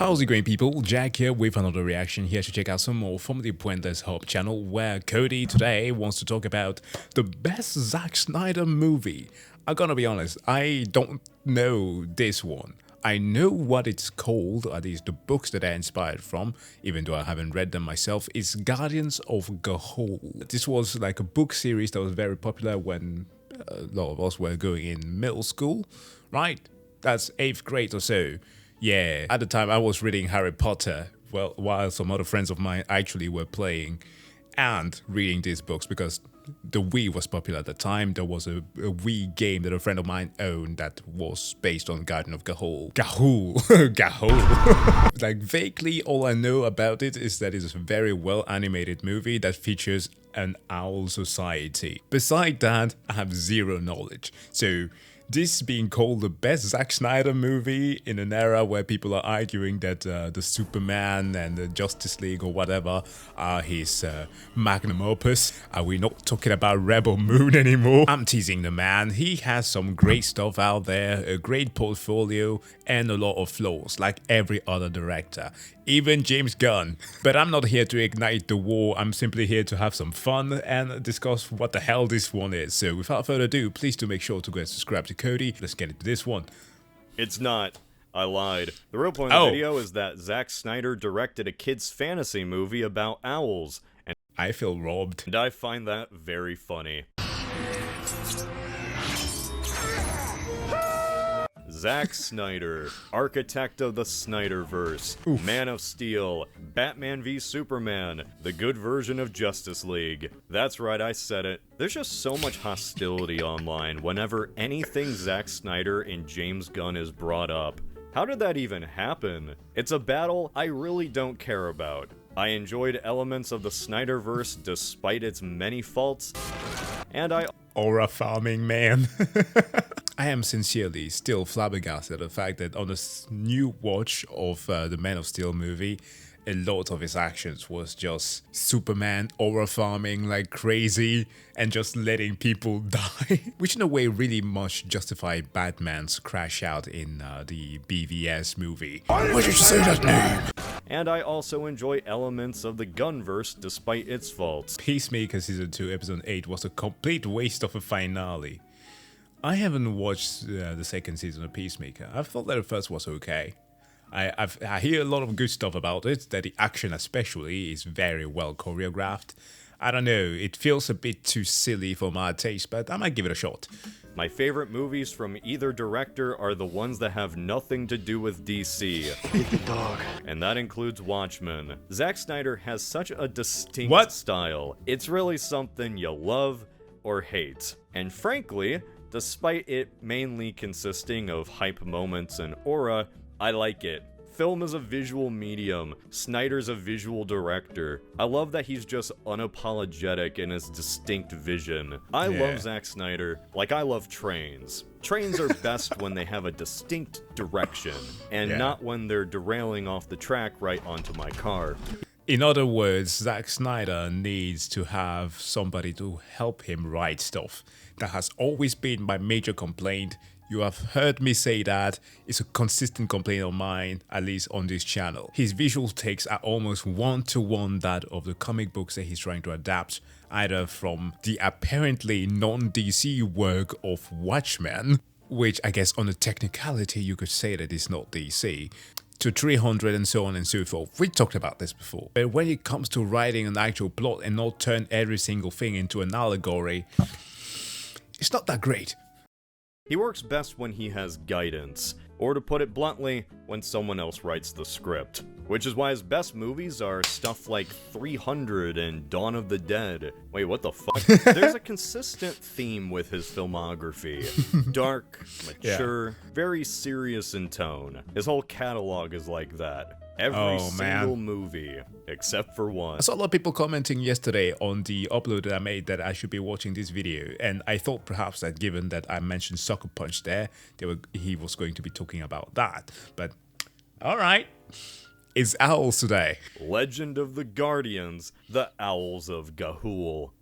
How's it going, people? Jack here with another reaction, here to check out some more from the Puentes Hub channel, where Cody today wants to talk about the best Zack Snyder movie. I'm gonna be honest, I don't know this one. I know what it's called, at least the books that I inspired from, even though I haven't read them myself. It's Guardians of Ga'Hoole. This was like a book series that was very popular when a lot of us were going in middle school, right? That's 8th grade or so. Yeah, at the time I was reading Harry Potter, well, while some other friends of mine actually were playing and reading these books, because the Wii was popular at the time. There was a Wii game that a friend of mine owned that was based on Garden of Ga'Hoole. Ga'Hoole. Like, vaguely all I know about it is that it's a very well animated movie that features an owl society. Beside that, I have zero knowledge. So this being called the best Zack Snyder movie in an era where people are arguing that the Superman and the Justice League or whatever are his magnum opus. Are we not talking about Rebel Moon anymore? I'm teasing the man. He has some great stuff out there, a great portfolio, and a lot of flaws, like every other director, even James Gunn. But I'm not here to ignite the war. I'm simply here to have some fun and discuss what the hell this one is. So without further ado, please do make sure to go and subscribe to Cody. Let's get into this one. It's not. I lied. The real point of the video is that Zack Snyder directed a kid's fantasy movie about owls. And I feel robbed. And I find that very funny. Zack Snyder, architect of the Snyderverse, Oof. Man of Steel, Batman v Superman, the good version of Justice League. That's right, I said it. There's just so much hostility online whenever anything Zack Snyder and James Gunn is brought up. How did that even happen? It's a battle I really don't care about. I enjoyed elements of the Snyderverse despite its many faults, and I aura farming, man. I am sincerely still flabbergasted at the fact that on this new watch of the Man of Steel movie, a lot of his actions was just Superman aura farming like crazy and just letting people die, which in a way really much justified Batman's crash out in the BVS movie. Why did you say that name? And I also enjoy elements of the Gunverse despite its faults. Peacemaker Season 2 Episode 8 was a complete waste of a finale. I haven't watched the second season of Peacemaker. I thought that the first was okay. I hear a lot of good stuff about it, that the action especially is very well choreographed. I don't know, it feels a bit too silly for my taste, but I might give it a shot. My favorite movies from either director are the ones that have nothing to do with DC. And that includes Watchmen. Zack Snyder has such a distinct style. It's really something you love or hate. And frankly, despite it mainly consisting of hype moments and aura, I like it. Film is a visual medium. Snyder's a visual director. I love that he's just unapologetic in his distinct vision. I love Zack Snyder like I love trains. Trains are best when they have a distinct direction, and not when they're derailing off the track right onto my car. In other words, Zack Snyder needs to have somebody to help him write stuff. That has always been my major complaint. You have heard me say that. It's a consistent complaint of mine, at least on this channel. His visual takes are almost one-to-one that of the comic books that he's trying to adapt, either from the apparently non-DC work of Watchmen, which I guess on a technicality you could say that it's not DC, to 300 and so on and so forth. We talked about this before. But when it comes to writing an actual plot and not turn every single thing into an allegory, it's not that great. He works best when he has guidance, or to put it bluntly, when someone else writes the script. Which is why his best movies are stuff like 300 and Dawn of the Dead. Wait, what the fuck? There's a consistent theme with his filmography. Dark, mature, very serious in tone. His whole catalog is like that. Every single movie, except for one. I saw a lot of people commenting yesterday on the upload that I made that I should be watching this video, and I thought perhaps that given that I mentioned Sucker Punch there, he was going to be talking about that. But, alright, it's Owls today. Legend of the Guardians, the Owls of Ga'Hoole.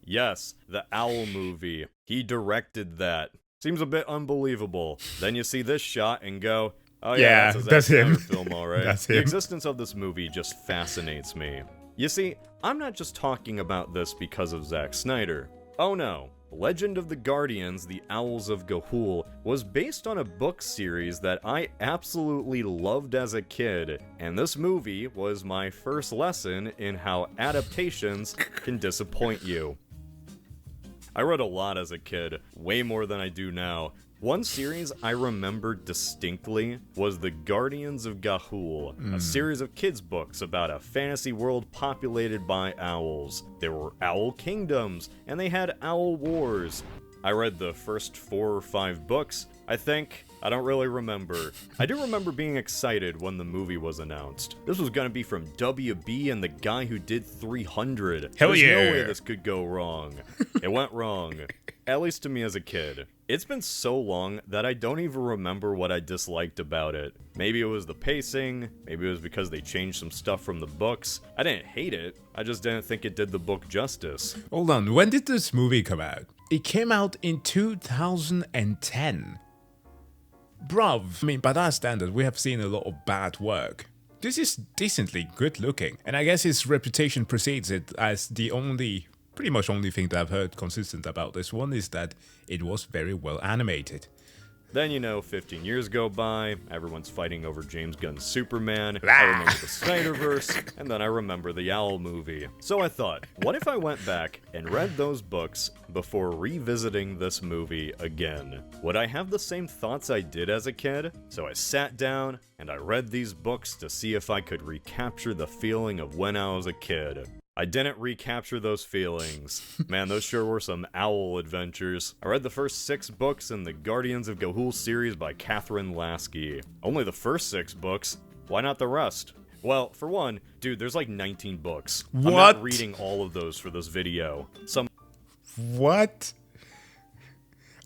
Yes, the Owl movie. He directed that. Seems a bit unbelievable. Then you see this shot and go, oh Yeah, that's a that's Zack Snyder him. film, alright. That's The him. existence of this movie just fascinates me. You see, I'm not just talking about this because of Zack Snyder. Oh no. Legend of the Guardians, The Owls of Ga'Hoole was based on a book series that I absolutely loved as a kid, and this movie was my first lesson in how adaptations can disappoint you. I read a lot as a kid, way more than I do now. One series I remember distinctly was The Guardians of Ga'Hoole, a series of kids' books about a fantasy world populated by owls. There were owl kingdoms, and they had owl wars. I read the first 4 or 5 books, I think. I don't really remember. I do remember being excited when the movie was announced. This was gonna be from WB and the guy who did 300. Hell There's yeah. no way this could go wrong. It went wrong. At least to me as a kid. It's been so long that I don't even remember what I disliked about it. Maybe it was the pacing, maybe it was because they changed some stuff from the books. I didn't hate it, I just didn't think it did the book justice. Hold on, when did this movie come out? It came out in 2010. Bruv, I mean, by that standard, we have seen a lot of bad work. This is decently good looking, and I guess his reputation precedes it as the pretty much only thing that I've heard consistent about this one is that it was very well animated. Then, 15 years go by, everyone's fighting over James Gunn's Superman, I remember the Snyderverse, and then I remember the Owl movie. So I thought, what if I went back and read those books before revisiting this movie again? Would I have the same thoughts I did as a kid? So I sat down, and I read these books to see if I could recapture the feeling of when I was a kid. I didn't recapture those feelings. Man, those sure were some owl adventures. I read the first 6 books in the Guardians of Ga'Hoole series by Catherine Lasky. Only the first 6 books? Why not the rest? Well, for one, dude, there's like 19 books. I'm What? not reading all of those for this video. What?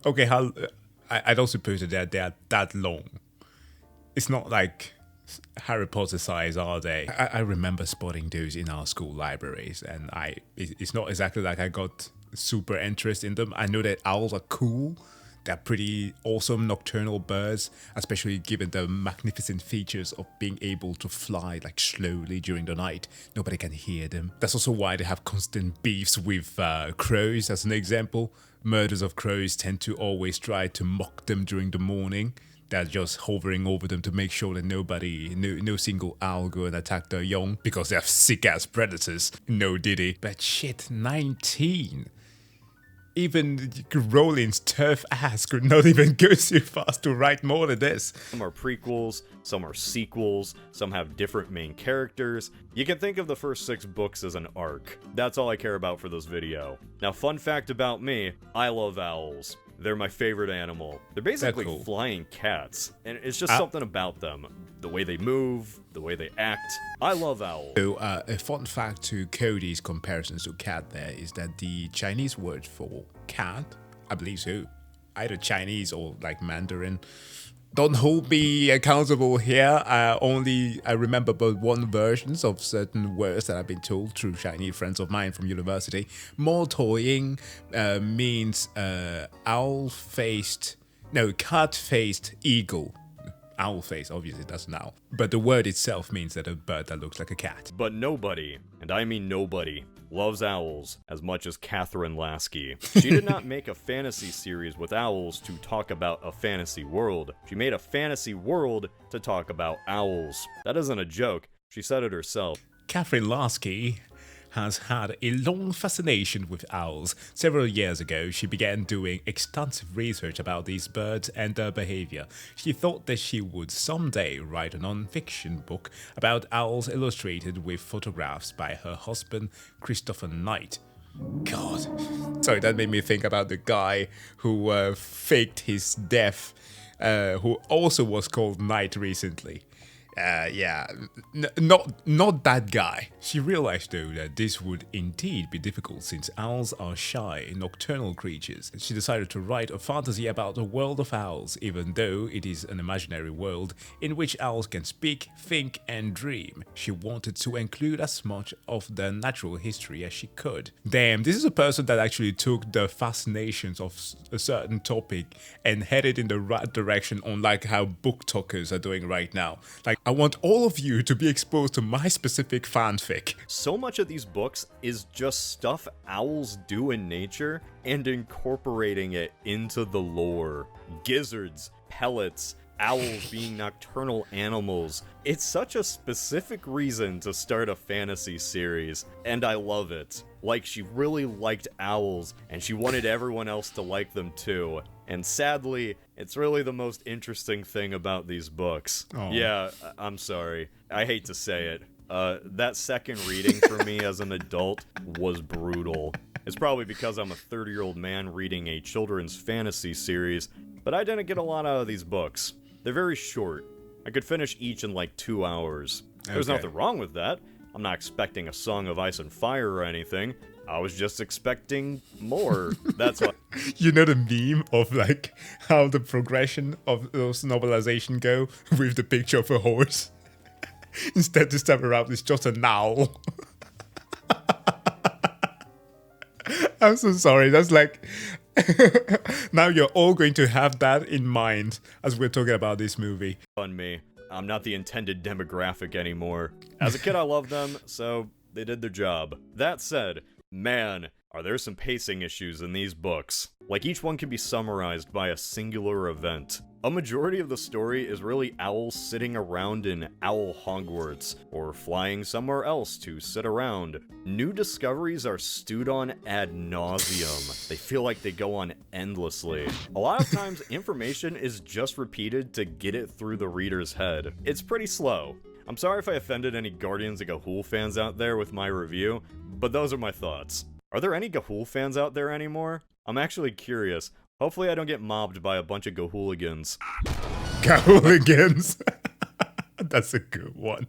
Okay, I don't suppose that they're that long. It's not like Harry Potter size, are they? I remember spotting those in our school libraries, and it's not exactly like I got super interest in them. I know that owls are cool. They're pretty awesome nocturnal birds, especially given the magnificent features of being able to fly like slowly during the night. Nobody can hear them. That's also why they have constant beefs with crows, as an example. Murders of crows tend to always try to mock them during the morning. They're just hovering over them to make sure that no single owl go and attack their young because they have sick-ass predators. No diddy. But shit, 19. Even Rowling's turf ass could not even go so fast to write more than this. Some are prequels, some are sequels, some have different main characters. You can think of the first 6 books as an arc. That's all I care about for this video. Now, fun fact about me, I love owls. They're my favorite animal. They're basically cool. flying cats, and it's just something about them. The way they move, the way they act. I love owls. So, a fun fact to Cody's comparisons to cat there is that the Chinese word for cat, I believe so, either Chinese or like Mandarin. Don't hold me accountable here. I remember but one versions of certain words that I've been told through Chinese friends of mine from university. Mo toying means cat-faced eagle. Owl face, obviously that's an owl. But the word itself means that a bird that looks like a cat. But nobody, and I mean nobody, loves owls as much as Catherine Lasky. She did not make a fantasy series with owls to talk about a fantasy world. She made a fantasy world to talk about owls. That isn't a joke. She said it herself. Catherine Lasky has had a long fascination with owls. Several years ago, she began doing extensive research about these birds and their behavior. She thought that she would someday write a non-fiction book about owls illustrated with photographs by her husband, Christopher Knight. God. Sorry, that made me think about the guy who faked his death, who also was called Knight recently. Yeah, not that guy. She realized though that this would indeed be difficult since owls are shy, nocturnal creatures. She decided to write a fantasy about a world of owls, even though it is an imaginary world in which owls can speak, think, and dream. She wanted to include as much of their natural history as she could. Damn, this is a person that actually took the fascinations of a certain topic and headed in the right direction, unlike how book talkers are doing right now. Like, I want all of you to be exposed to my specific fanfic. So much of these books is just stuff owls do in nature and incorporating it into the lore. Gizzards, pellets, owls being nocturnal animals. It's such a specific reason to start a fantasy series, and I love it. Like, she really liked owls, and she wanted everyone else to like them too. And sadly, it's really the most interesting thing about these books. Aww. Yeah, I'm sorry. I hate to say it. That second reading for me as an adult was brutal. It's probably because I'm a 30-year-old man reading a children's fantasy series, but I didn't get a lot out of these books. They're very short. I could finish each in like 2 hours. There's nothing wrong with that. I'm not expecting a Song of Ice and Fire or anything. I was just expecting more. That's what. You know the meme of like how the progression of those novelization go with the picture of a horse? Instead this time around it's just an owl. I'm so sorry. That's like now you're all going to have that in mind as we're talking about this movie. On me. I'm not the intended demographic anymore. As a kid, I loved them, so they did their job. That said, man, are there some pacing issues in these books. Like, each one can be summarized by a singular event. A majority of the story is really owls sitting around in Owl Hogwarts, or flying somewhere else to sit around. New discoveries are stewed on ad nauseum. They feel like they go on endlessly. A lot of times, information is just repeated to get it through the reader's head. It's pretty slow. I'm sorry if I offended any Guardians of Ga'Hoole fans out there with my review, but those are my thoughts. Are there any Ga'Hoole fans out there anymore? I'm actually curious. Hopefully I don't get mobbed by a bunch of Ga'Hooligans. Ga'Hooligans? That's a good one.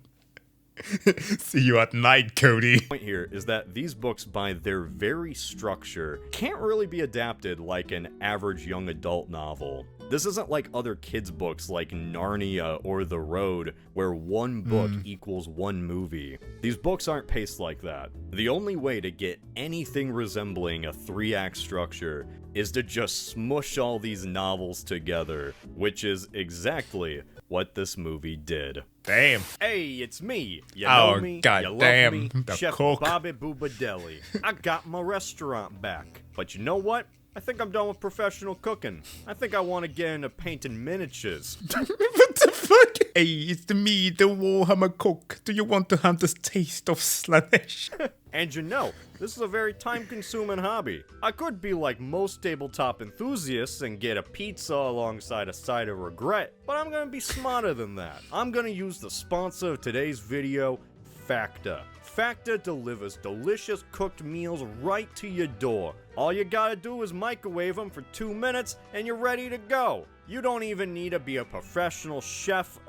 See you at night, Cody. The point here is that these books, by their very structure, can't really be adapted like an average young adult novel. This isn't like other kids' books like Narnia or The Road, where one book equals one movie. These books aren't paced like that. The only way to get anything resembling a 3-act structure is to just smush all these novels together, which is exactly what this movie did. Damn. Hey, it's me. You know me, God you love damn, me, the Chef cook. Bobby Boobadelli. I got my restaurant back. But you know what? I think I'm done with professional cooking. I think I want to get into painting miniatures. What the fuck? Hey, it's me, the Warhammer cook. Do you want to have this taste of Slanesh? And you know, this is a very time-consuming hobby. I could be like most tabletop enthusiasts and get a pizza alongside a side of regret, but I'm gonna be smarter than that. I'm gonna use the sponsor of today's video, Factor. Factor delivers delicious cooked meals right to your door. All you gotta do is microwave them for 2 minutes and you're ready to go. You don't even need to be a professional chef,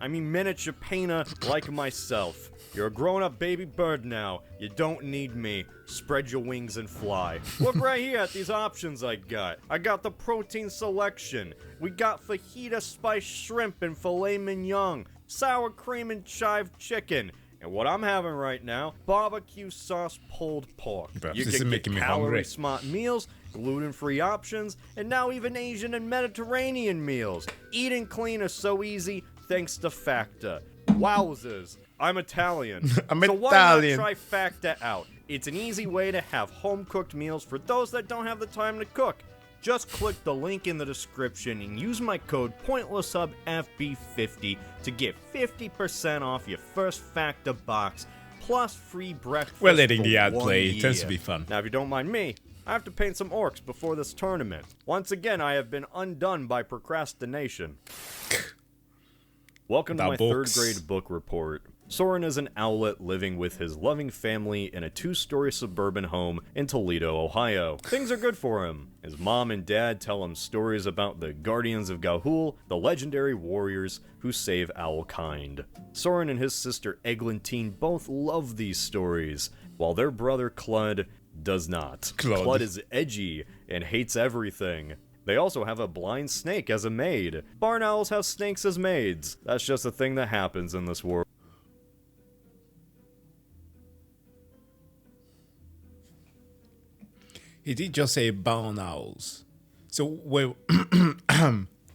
miniature painter like myself. You're a grown-up baby bird now. You don't need me. Spread your wings and fly. Look right here at these options I got. I got the protein selection. We got fajita spiced shrimp and filet mignon, sour cream and chive chicken. And what I'm having right now, barbecue sauce pulled pork. Bro, You this is can get making me hungry. calorie-smart meals, gluten-free options, and now even Asian and Mediterranean meals. Eating clean is so easy thanks to Factor. Wowzers, I'm Italian. I'm so why Italian. not try Factor out? It's an easy way to have home-cooked meals for those that don't have the time to cook. Just click the link in the description and use my code PointlessHubFB50 to get 50% off your first Factor box, plus free breakfast. We're letting for the ad 1 play. It tends to year. be fun. Now, if you don't mind me, I have to paint some orcs before this tournament. Once again, I have been undone by procrastination. Welcome to The my books. 3rd grade book report. Soren is an owlet living with his loving family in a 2-story suburban home in Toledo, Ohio. Things are good for him. His mom and dad tell him stories about the Guardians of Ga'Hoole, the legendary warriors who save owl kind. Soren and his sister Eglantine both love these stories, while their brother Clud does not. Clud is edgy and hates everything. They also have a blind snake as a maid. Barn owls have snakes as maids. That's just a thing that happens in this world. He did just say barn owls. So, well,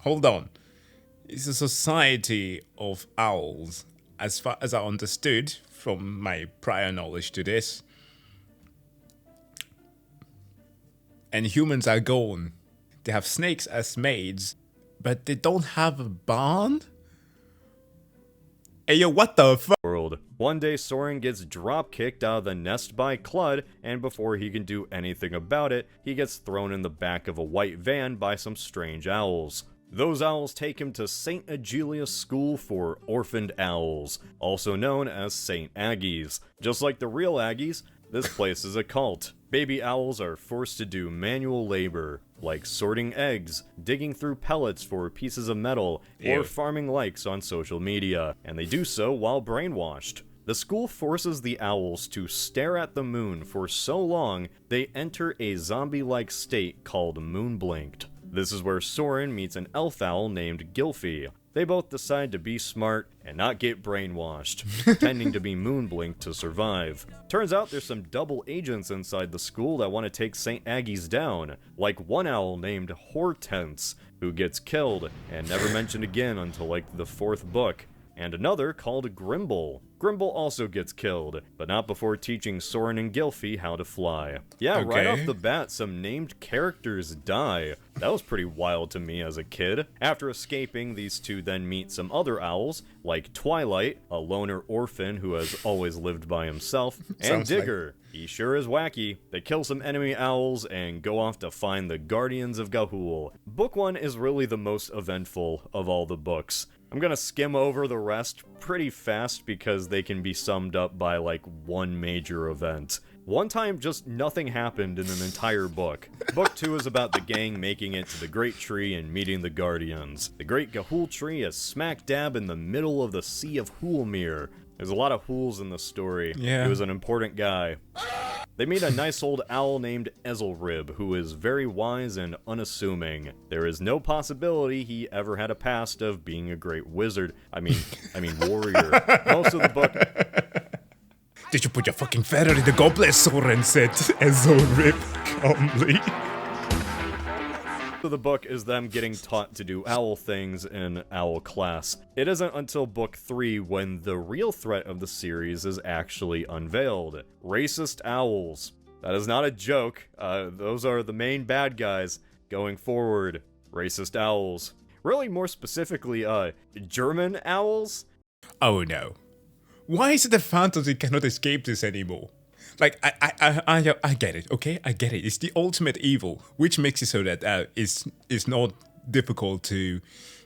hold on. It's a society of owls, as far as I understood from my prior knowledge to this. And humans are gone. They have snakes as maids, but they don't have a barn? Hey yo, what the fuck? One day, Soren gets drop-kicked out of the nest by Clud, and before he can do anything about it, he gets thrown in the back of a white van by some strange owls. Those owls take him to St. Agelia's School for Orphaned Owls, also known as St. Aggies. Just like the real Aggies, this place is a cult. Baby owls are forced to do manual labor, like sorting eggs, digging through pellets for pieces of metal, or farming likes on social media, and they do so while brainwashed. The school forces the owls to stare at the moon for so long, they enter a zombie-like state called moonblinked. This is where Soren meets an elf owl named Gylfi. They both decide to be smart and not get brainwashed, pretending to be moonblinked to survive. Turns out there's some double agents inside the school that want to take St. Aggie's down, like one owl named Hortense, who gets killed and never mentioned again until like the 4th book, and another called Grimble. Grimble also gets killed, but not before teaching Soren and Gylfi how to fly. Yeah, Okay. right off the bat, some named characters die. That was pretty wild to me as a kid. After escaping, these two then meet some other owls, like Twilight, a loner orphan who has always lived by himself, and Digger. He sure is wacky. They kill some enemy owls and go off to find the Guardians of Ga'Hoole. Book 1 is really the most eventful of all the books. I'm gonna skim over the rest pretty fast because they can be summed up by like one major event. One time, just nothing happened in an entire book. Book 2 is about the gang making it to the Great Tree and meeting the Guardians. The Great Ga'Hoole Tree is smack dab in the middle of the Sea of Hoolmere. There's a lot of Hools in the story. Yeah. He was an important guy. They meet a nice old owl named Ezelrib, who is very wise and unassuming. There is no possibility he ever had a past of being a great wizard. I mean warrior. Most of the book... Did you put your fucking feather in the goblet, Soren said, Ezelrib calmly. of the book is them getting taught to do owl things in owl class. It isn't until book 3 when the real threat of the series is actually unveiled. Racist owls. That is not a joke. Those are the main bad guys going forward. Racist owls. Really, more specifically, German owls? Oh no. Why is it the fantasy cannot escape this anymore? Like, I get it, okay? I get it. It's the ultimate evil, which makes it so that it's not difficult to,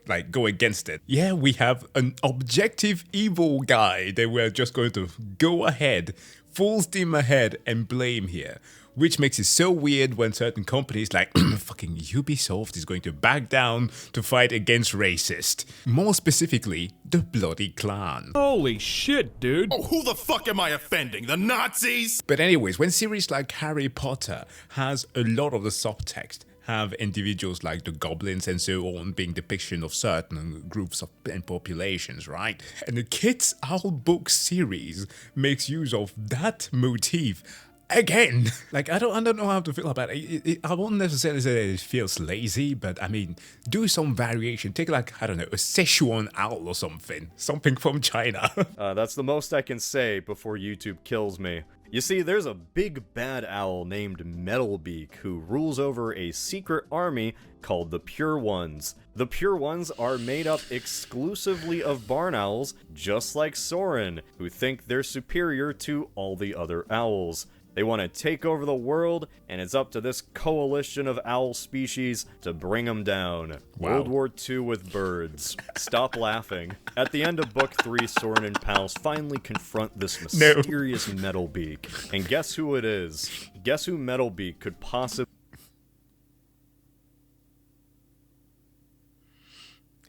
like, go against it. Yeah, we have an objective evil guy that we're just going to go ahead, full steam ahead, and blame here. Which makes it so weird when certain companies like fucking Ubisoft is going to back down to fight against racist. More specifically, the Bloody Clan. Holy shit, dude. Oh, who the fuck am I offending? The Nazis? But anyways, when series like Harry Potter has a lot of the subtext, have individuals like the goblins and so on being depiction of certain groups of and populations, right? And the Kids Owl book series makes use of that motif again. Like, I don't know how to feel about it. I won't necessarily say that it feels lazy, but I mean, do some variation. Take like, I don't know, a Szechuan owl or something. Something from China. That's the most I can say before YouTube kills me. You see, there's a big bad owl named Metalbeak who rules over a secret army called the Pure Ones. The Pure Ones are made up exclusively of barn owls, just like Soren, who think they're superior to all the other owls. They want to take over the world, and it's up to this coalition of owl species to bring them down. Wow. World War II with birds. Stop laughing. At the end of Book 3, Soren and pals finally confront this mysterious Metalbeak. And guess who it is? Guess who Metalbeak could possibly...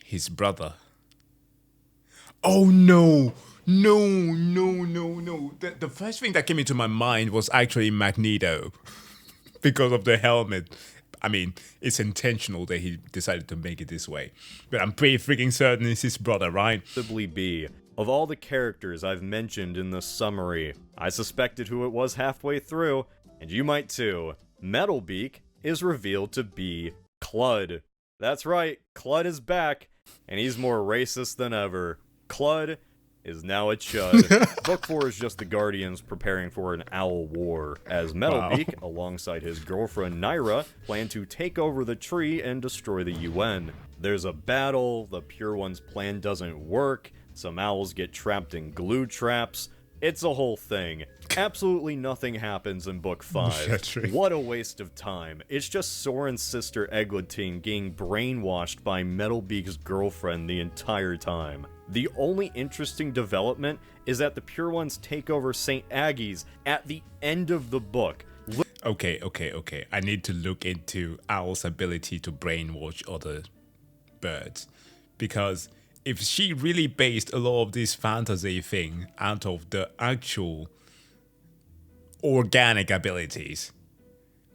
His brother. Oh no! No. The first thing that came into my mind was actually Magneto. Because of the helmet. I mean, it's intentional that he decided to make it this way. But I'm pretty freaking certain it's his brother, right? be. Of all the characters I've mentioned in this summary, I suspected who it was halfway through, and you might too. Metalbeak is revealed to be Clud. That's right, Clud is back, and he's more racist than ever. Clud is now a chud. Book 4 is just the Guardians preparing for an owl war, as Metalbeak, alongside his girlfriend Naira, plan to take over the tree and destroy the UN. There's a battle, the Pure One's plan doesn't work, some owls get trapped in glue traps. It's a whole thing. Absolutely nothing happens in Book 5. What a waste of time. It's just Soren's sister Eglantine getting brainwashed by Metalbeak's girlfriend the entire time. The only interesting development is that the Pure Ones take over St. Aggie's at the end of the book. Okay. I need to look into Owl's ability to brainwash other birds. Because if she really based a lot of this fantasy thing out of the actual organic abilities,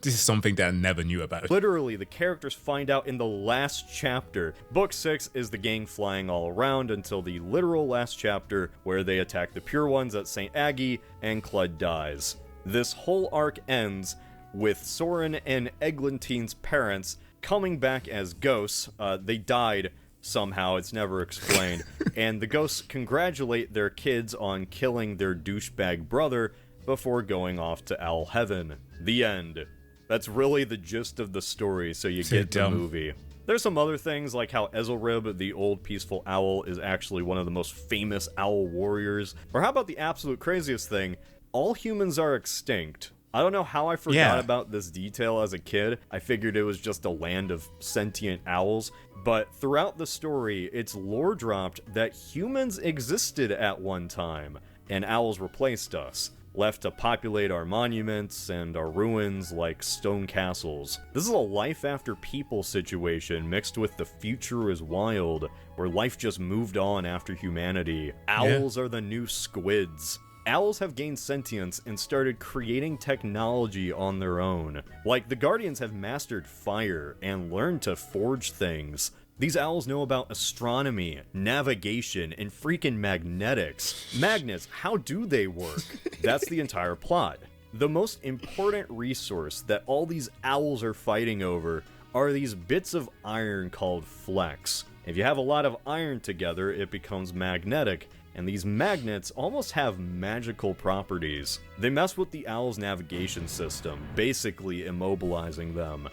this is something that I never knew about. Literally, the characters find out in the last chapter. Book 6 is the gang flying all around until the literal last chapter, where they attack the Pure Ones at St. Aggie, and Clud dies. This whole arc ends with Soren and Eglantine's parents coming back as ghosts. They died somehow, it's never explained, and the ghosts congratulate their kids on killing their douchebag brother before going off to Owl Heaven. The end. That's really the gist of the story, so you get the movie. There's some other things, like how Ezelrib, the old peaceful owl, is actually one of the most famous owl warriors. Or how about the absolute craziest thing? All humans are extinct. I don't know how I forgot about this detail as a kid. I figured it was just a land of sentient owls. But throughout the story, it's lore dropped that humans existed at one time, and owls replaced us, left to populate our monuments and our ruins like stone castles. This is a life after people situation mixed with the future is wild, where life just moved on after humanity. Owls are the new squids. Owls have gained sentience and started creating technology on their own. Like, the Guardians have mastered fire and learned to forge things. These owls know about astronomy, navigation, and freaking magnetics. Magnets, how do they work? That's the entire plot. The most important resource that all these owls are fighting over are these bits of iron called flecks. If you have a lot of iron together, it becomes magnetic, and these magnets almost have magical properties. They mess with the owl's navigation system, basically immobilizing them.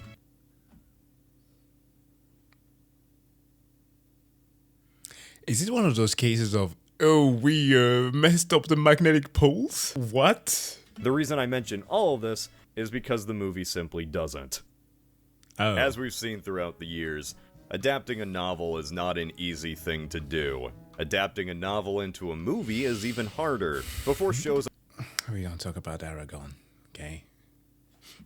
Is it one of those cases of, oh, we messed up the magnetic poles? What? The reason I mention all of this is because the movie simply doesn't. Oh. As we've seen throughout the years, adapting a novel is not an easy thing to do. Adapting a novel into a movie is even harder. Before shows... We don't talk about Aragon, okay?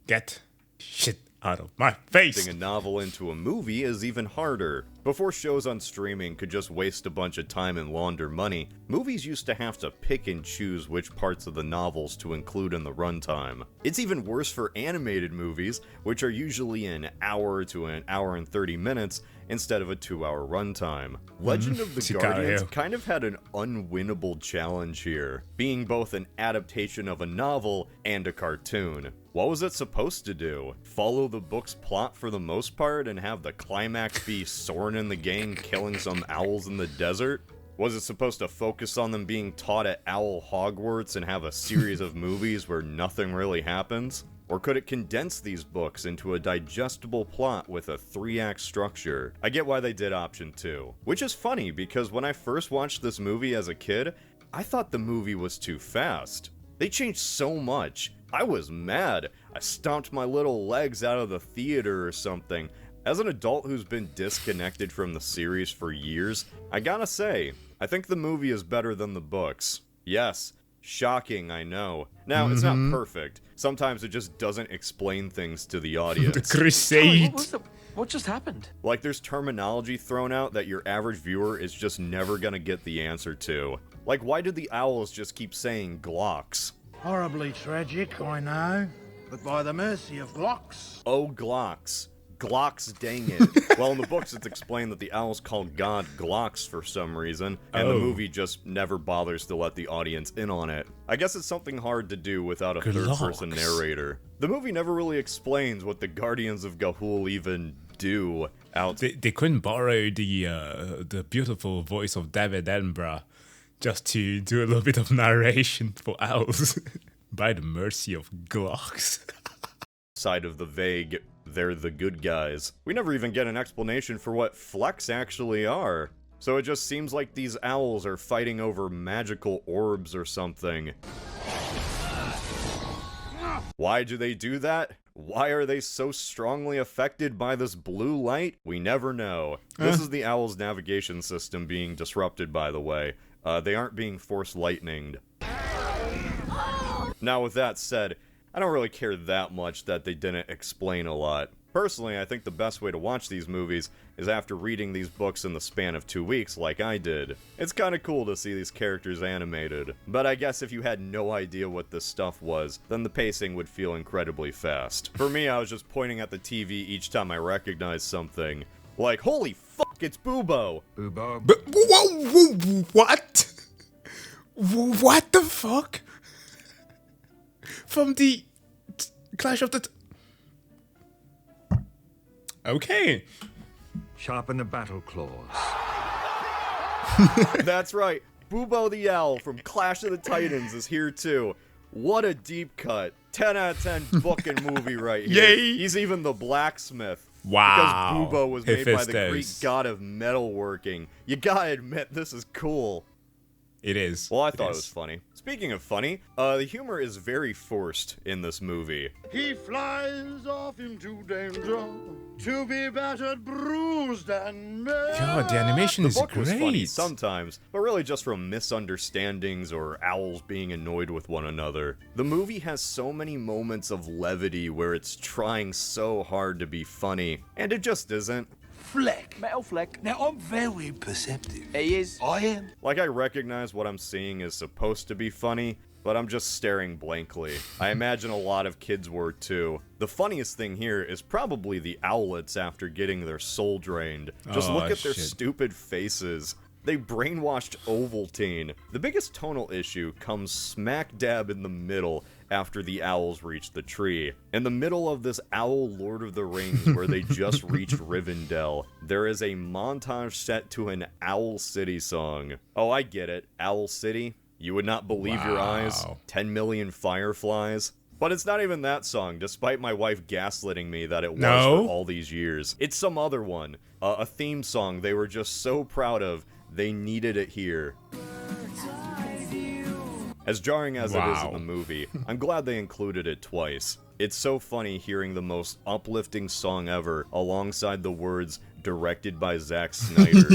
Get shit out of my face! Adapting a novel into a movie is even harder. Before shows on streaming could just waste a bunch of time and launder money, movies used to have to pick and choose which parts of the novels to include in the runtime. It's even worse for animated movies, which are usually an hour to an hour and 30 minutes, instead of a 2-hour runtime. Legend of the Guardians kind of had an unwinnable challenge here, being both an adaptation of a novel and a cartoon. What was it supposed to do? Follow the book's plot for the most part and have the climax be Soren and the gang killing some owls in the desert? Was it supposed to focus on them being taught at Owl Hogwarts and have a series of movies where nothing really happens? Or could it condense these books into a digestible plot with a 3-act structure? I get why they did option 2. Which is funny, because when I first watched this movie as a kid, I thought the movie was too fast. They changed so much. I was mad. I stomped my little legs out of the theater or something. As an adult who's been disconnected from the series for years, I gotta say, I think the movie is better than the books. Yes, shocking, I know. Now, it's not perfect. Sometimes it just doesn't explain things to the audience. The Crusade. What just happened? Like, there's terminology thrown out that your average viewer is just never gonna get the answer to. Like, why did the owls just keep saying Glocks? Horribly tragic, I know, but by the mercy of Glocks. Oh, Glocks. Glocks, dang it. Well, in the books, it's explained that the owls called God Glocks for some reason, and the movie just never bothers to let the audience in on it. I guess it's something hard to do without a third-person narrator. The movie never really explains what the Guardians of Ga'Hoole even do out. They couldn't borrow the beautiful voice of David Attenborough just to do a little bit of narration for owls. By the mercy of Glocks. Side of the vague, they're the good guys. We never even get an explanation for what Flecks actually are. So it just seems like these owls are fighting over magical orbs or something. Why do they do that? Why are they so strongly affected by this blue light? We never know. This is the owl's navigation system being disrupted, by the way. They aren't being force lightninged. Now, with that said, I don't really care that much that they didn't explain a lot. Personally, I think the best way to watch these movies is after reading these books in the span of 2 weeks like I did. It's kinda cool to see these characters animated. But I guess if you had no idea what this stuff was, then the pacing would feel incredibly fast. For me, I was just pointing at the TV each time I recognized something. Like, holy fuck, it's Bubo! Bubo. What? What the fuck? From the Clash of the... Okay. Sharpen the battle claws. That's right, Bubo the Owl from Clash of the Titans is here too. What a deep cut. 10 out of 10 fucking movie right here. Yay! He's even the blacksmith. Wow. Because Bubo was made by the Hephaestus. Greek god of metalworking. You gotta admit, this is cool. It is. Well, I thought it was funny. Speaking of funny, the humor is very forced in this movie. He flies off into danger to be battered, bruised, and made. God, the animation The is book was funny great. sometimes, but really just from misunderstandings or owls being annoyed with one another. The movie has so many moments of levity where it's trying so hard to be funny, and it just isn't. Fleck. Metal Fleck. Now, I'm very perceptive. He is. I am. Like, I recognize what I'm seeing is supposed to be funny, but I'm just staring blankly. I imagine a lot of kids were too. The funniest thing here is probably the owlets after getting their soul drained. Just look at their shit. stupid faces. They brainwashed Ovaltine. The biggest tonal issue comes smack dab in the middle after the owls reach the tree. In the middle of this Owl Lord of the Rings where they just reached Rivendell, there is a montage set to an Owl City song. Oh, I get it. Owl City? You would not believe your eyes. Wow. 10 million fireflies. But it's not even that song, despite my wife gaslighting me that it was No? for all these years. It's some other one. A theme song they were just so proud of, they needed it here. As jarring as it is in the movie, I'm glad they included it twice. It's so funny hearing the most uplifting song ever alongside the words, directed by Zack Snyder.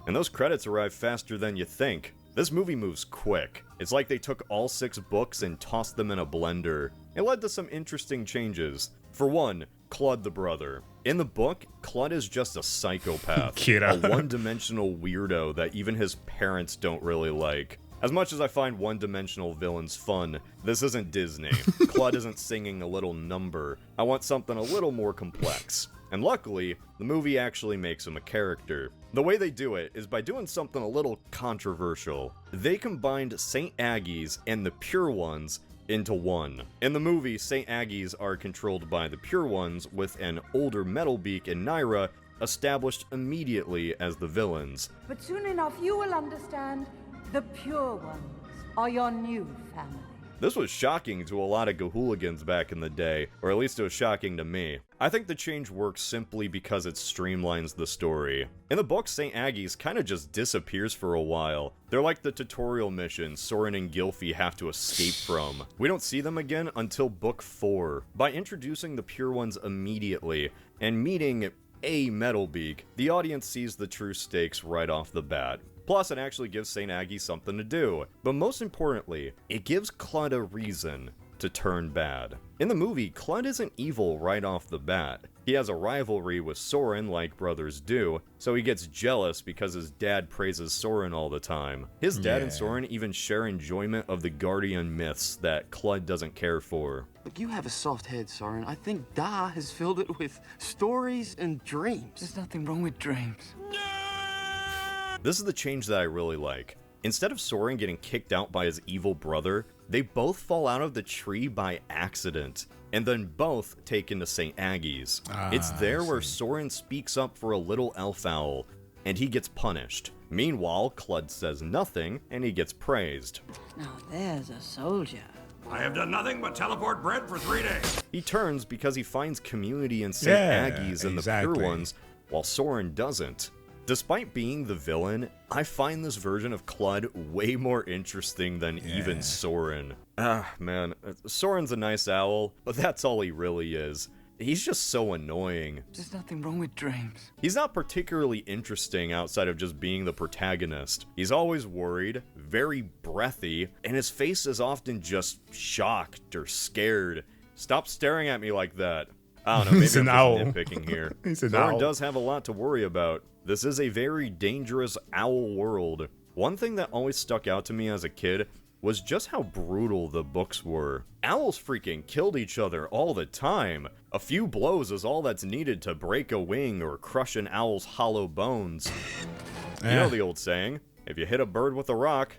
And those credits arrive faster than you think. This movie moves quick. It's like they took all 6 books and tossed them in a blender. It led to some interesting changes. For one, Clud the brother. In the book, Clud is just a psychopath. Kira. A one-dimensional weirdo that even his parents don't really like. As much as I find one-dimensional villains fun, this isn't Disney. Clud isn't singing a little number. I want something a little more complex. And luckily, the movie actually makes him a character. The way they do it is by doing something a little controversial. They combined St. Aggies and the Pure Ones into one. In the movie, St. Aggies are controlled by the Pure Ones, with an older Metalbeak and Naira established immediately as the villains. But soon enough you will understand the Pure Ones are your new family. This was shocking to a lot of Gahooligans back in the day, or at least it was shocking to me. I think the change works simply because it streamlines the story. In the book, St. Aggie's kinda just disappears for a while. They're like the tutorial missions Soren and Gylfi have to escape from. We don't see them again until book 4. By introducing the Pure Ones immediately, and meeting a Metalbeak, the audience sees the true stakes right off the bat. Plus, it actually gives St. Aggie something to do. But most importantly, it gives Clud a reason to turn bad. In the movie, Clud isn't evil right off the bat. He has a rivalry with Soren like brothers do, so he gets jealous because his dad praises Soren all the time. His dad and Soren even share enjoyment of the Guardian myths that Clud doesn't care for. Look, you have a soft head, Soren. I think Da has filled it with stories and dreams. There's nothing wrong with dreams. This is the change that I really like. Instead of Soren getting kicked out by his evil brother, they both fall out of the tree by accident, and then both taken to St. Aggie's. It's there where Soren speaks up for a little elf owl, and he gets punished. Meanwhile, Clud says nothing, and he gets praised. Now there's a soldier. I have done nothing but teleport bread for 3 days. He turns because he finds community in St. Aggie's and the Pure Ones, while Soren doesn't. Despite being the villain, I find this version of Clud way more interesting than even Soren. Man, Soren's a nice owl, but that's all he really is. He's just so annoying. There's nothing wrong with dreams. He's not particularly interesting outside of just being the protagonist. He's always worried, very breathy, and his face is often just shocked or scared. Stop staring at me like that. I don't know, maybe I'm just nitpicking here. Soren does have a lot to worry about. This is a very dangerous owl world. One thing that always stuck out to me as a kid was just how brutal the books were. Owls freaking killed each other all the time. A few blows is all that's needed to break a wing or crush an owl's hollow bones. You know the old saying, if you hit a bird with a rock,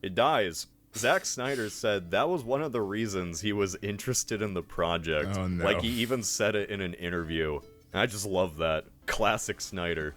it dies. Zack Snyder said that was one of the reasons he was interested in the project. Oh, no. Like, he even said it in an interview. I just love that. Classic Snyder.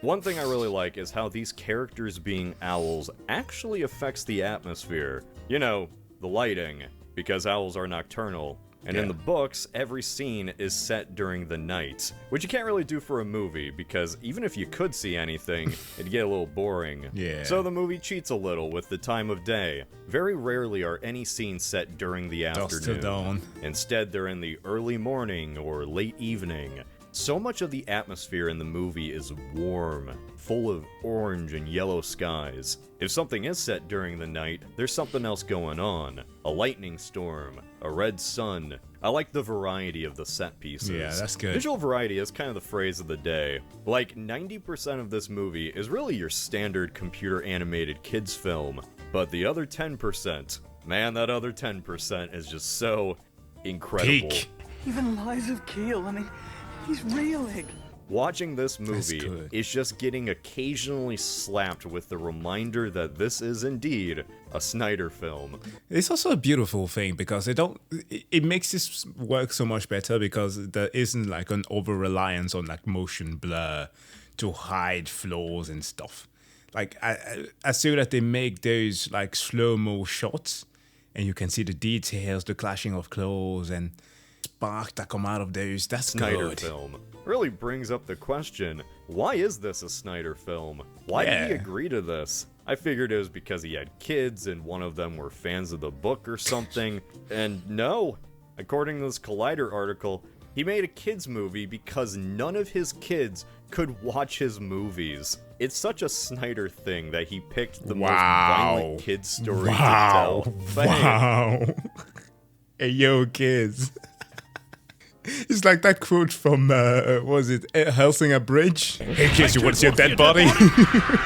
One thing I really like is how these characters being owls actually affects the atmosphere. You know, the lighting, because owls are nocturnal. And in the books, every scene is set during the night, which you can't really do for a movie, because even if you could see anything, it'd get a little boring. So the movie cheats a little with the time of day. Very rarely are any scenes set during the afternoon. Dawn. Instead, they're in the early morning or late evening. So much of the atmosphere in the movie is warm, full of orange and yellow skies. If something is set during the night, there's something else going on. A lightning storm, a red sun. I like the variety of the set pieces. Yeah, that's good. Visual variety is kind of the phrase of the day. Like, 90% of this movie is really your standard computer animated kids film. But the other 10%, man, that other 10% is just so incredible. Peak. Even Lies of Keel, I mean, he's reeling. Watching this movie is just getting occasionally slapped with the reminder that this is indeed a Snyder film. It's also a beautiful thing because it makes this work so much better because there isn't like an over-reliance on like motion blur to hide flaws and stuff. Like I see that they make those like slow-mo shots and you can see the details, the clashing of claws and spark that come out of those. That's Snyder good. film really brings up the question, why is this a Snyder film? Why did he agree to this? I figured it was because he had kids and one of them were fans of the book or something, and no. According to this Collider article, he made a kids movie because none of his kids could watch his movies. It's such a Snyder thing that he picked the most violent kids story to tell. But Hey, yo, kids. It's like that quote from, was it Helsinger Bridge? Hey kids, you want to see a dead body?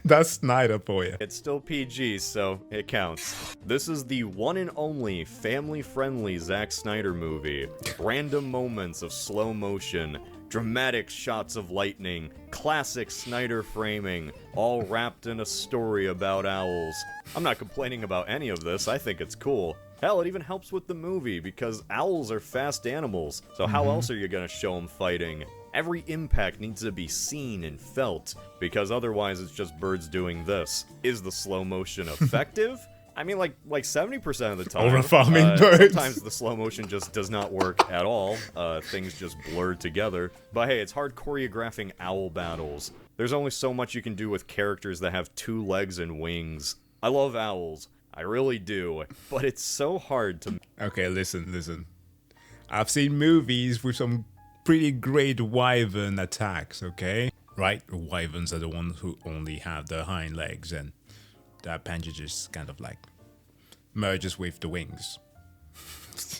That's Snyder for you. It's still PG, so it counts. This is the one and only family-friendly Zack Snyder movie. Random moments of slow motion, dramatic shots of lightning, classic Snyder framing, all wrapped in a story about owls. I'm not complaining about any of this, I think it's cool. Hell, it even helps with the movie, because owls are fast animals, so how else are you gonna show them fighting? Every impact needs to be seen and felt, because otherwise it's just birds doing this. Is the slow motion effective? I mean, like 70% of the time. Over farming birds. Sometimes the slow motion just does not work at all. Things just blur together. But hey, it's hard choreographing owl battles. There's only so much you can do with characters that have 2 legs and wings. I love owls. I really do. But it's so hard to... Okay, listen. I've seen movies with some pretty great wyvern attacks, okay? Right? Wyverns are the ones who only have the hind legs, and the appendage just kind of like merges with the wings.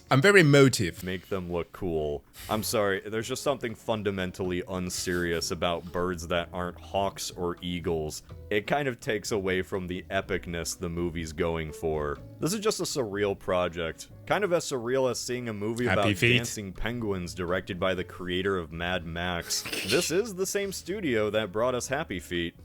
I'm very emotive. Make them look cool. I'm sorry, there's just something fundamentally unserious about birds that aren't hawks or eagles. It kind of takes away from the epicness the movie's going for. This is just a surreal project. Kind of as surreal as seeing a movie Happy about Feet. dancing penguins directed by the creator of Mad Max. This is the same studio that brought us Happy Feet.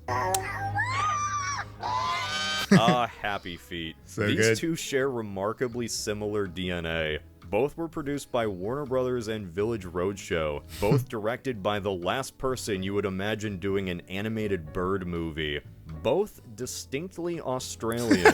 Happy Feet. So These good. two share remarkably similar DNA. Both were produced by Warner Brothers and Village Roadshow. Both directed by the last person you would imagine doing an animated bird movie. Both distinctly Australian.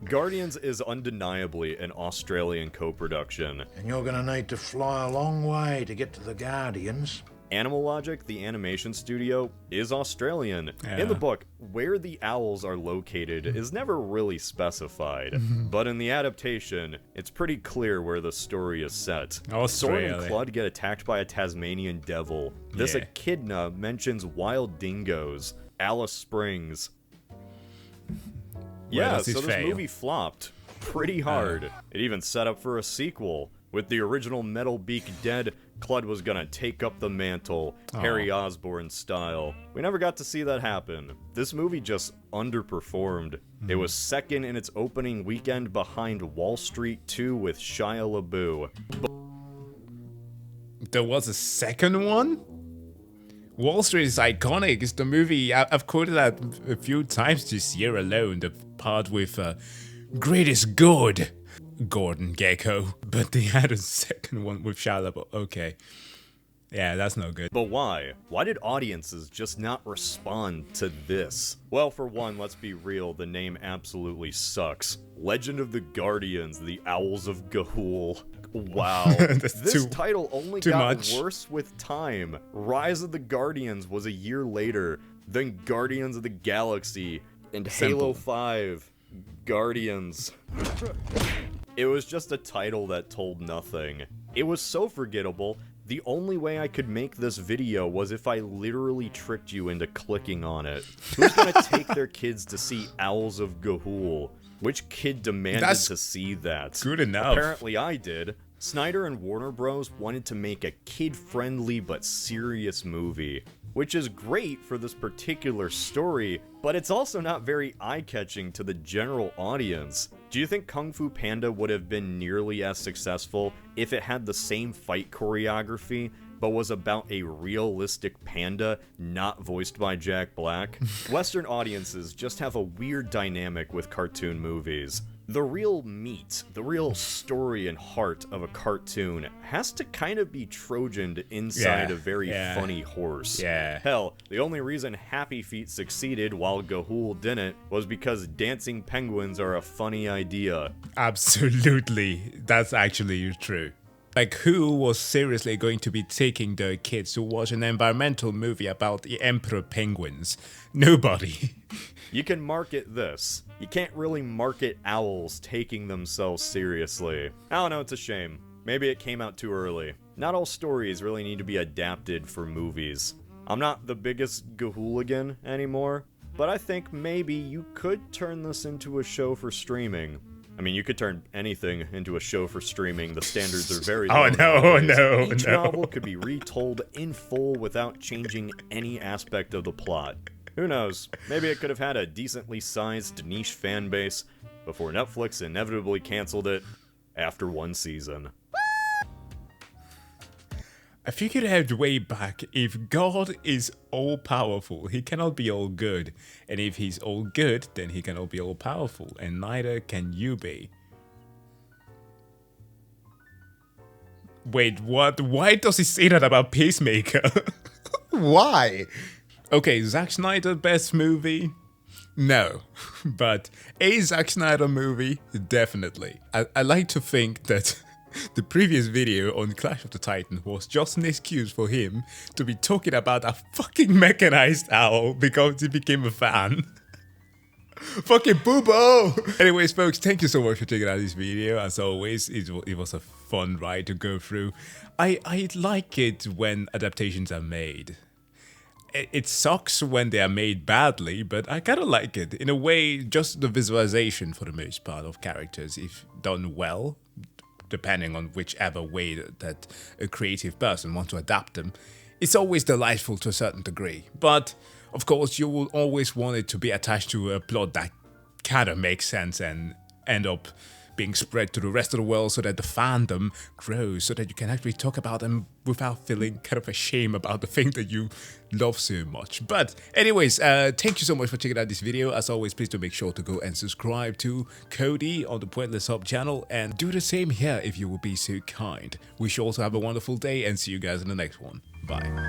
Guardians is undeniably an Australian co-production. And you're gonna need to fly a long way to get to the Guardians. Animal Logic, the animation studio, is Australian. Yeah. In the book, where the owls are located is never really specified. But in the adaptation, it's pretty clear where the story is set. Soren Australia. and Clud get attacked by a Tasmanian devil. This Yeah. echidna mentions wild dingoes. Alice Springs. Yeah, does so it this fail? movie flopped pretty hard. It even set up for a sequel. With the original Metal Beak dead, Clud was gonna take up the mantle, Harry Osborn style. We never got to see that happen. This movie just underperformed. It was second in its opening weekend behind Wall Street 2 with Shia LaBeouf. There was a second one? Wall Street is iconic. It's the movie, I've quoted that a few times this year alone. The part with greatest good, Gordon Gekko. But they had a second one with Shia LaBeouf. Okay. Yeah, that's no good. But why? Why did audiences just not respond to this? Well, for one, let's be real, the name absolutely sucks. Legend of the Guardians, the Owls of Ga'Hoole. Wow. This title only too got much. worse with time. Rise of the Guardians was a year later, then Guardians of the Galaxy, and Halo 5, Guardians. It was just a title that told nothing. It was so forgettable. The only way I could make this video was if I literally tricked you into clicking on it. Who's gonna take their kids to see Owls of Ga'Hoole? Which kid demanded That's to see that? good enough. Apparently I did. Snyder and Warner Bros. Wanted to make a kid-friendly but serious movie, which is great for this particular story, but it's also not very eye-catching to the general audience. Do you think Kung Fu Panda would have been nearly as successful if it had the same fight choreography, but was about a realistic panda not voiced by Jack Black? Western audiences just have a weird dynamic with cartoon movies. The real meat, the real story and heart of a cartoon has to kind of be Trojaned inside a very funny horse. Yeah. Hell, the only reason Happy Feet succeeded while Ga'Hoole didn't was because dancing penguins are a funny idea. Absolutely. That's actually true. Like, who was seriously going to be taking their kids to watch an environmental movie about the emperor penguins? Nobody. You can market this. You can't really market owls taking themselves seriously. I don't know, it's a shame. Maybe it came out too early. Not all stories really need to be adapted for movies. I'm not the biggest Ga'Hooligan anymore, but I think maybe you could turn this into a show for streaming. I mean, you could turn anything into a show for streaming. The standards are very low. Each novel could be retold in full without changing any aspect of the plot. Who knows? Maybe it could have had a decently sized niche fan base before Netflix inevitably canceled it after one season. I figured out way back, if God is all-powerful, he cannot be all good. And if he's all good, then he cannot be all-powerful. And neither can you be. Wait, what? Why does he say that about Peacemaker? Why? Okay, Zack Snyder, best movie. No, but a Zack Snyder movie, definitely. I like to think that the previous video on Clash of the Titans was just an excuse for him to be talking about a fucking mechanized owl because he became a fan. Fucking boo-boo! Anyways, folks, thank you so much for checking out this video. As always, it was a fun ride to go through. I like it when adaptations are made. It sucks when they are made badly, but I kind of like it. In a way, just the visualization for the most part of characters, if done well, depending on whichever way that a creative person wants to adapt them, it's always delightful to a certain degree. But, of course, you will always want it to be attached to a plot that kind of makes sense and end up being spread to the rest of the world so that the fandom grows, so that you can actually talk about them without feeling kind of ashamed about the thing that you love so much. But anyways, thank you so much for checking out this video. As always, please do make sure to go and subscribe to Cody on the Pointless Hub channel, and do the same here if you will be so kind. We should also have a wonderful day, and see you guys in the next one. Bye.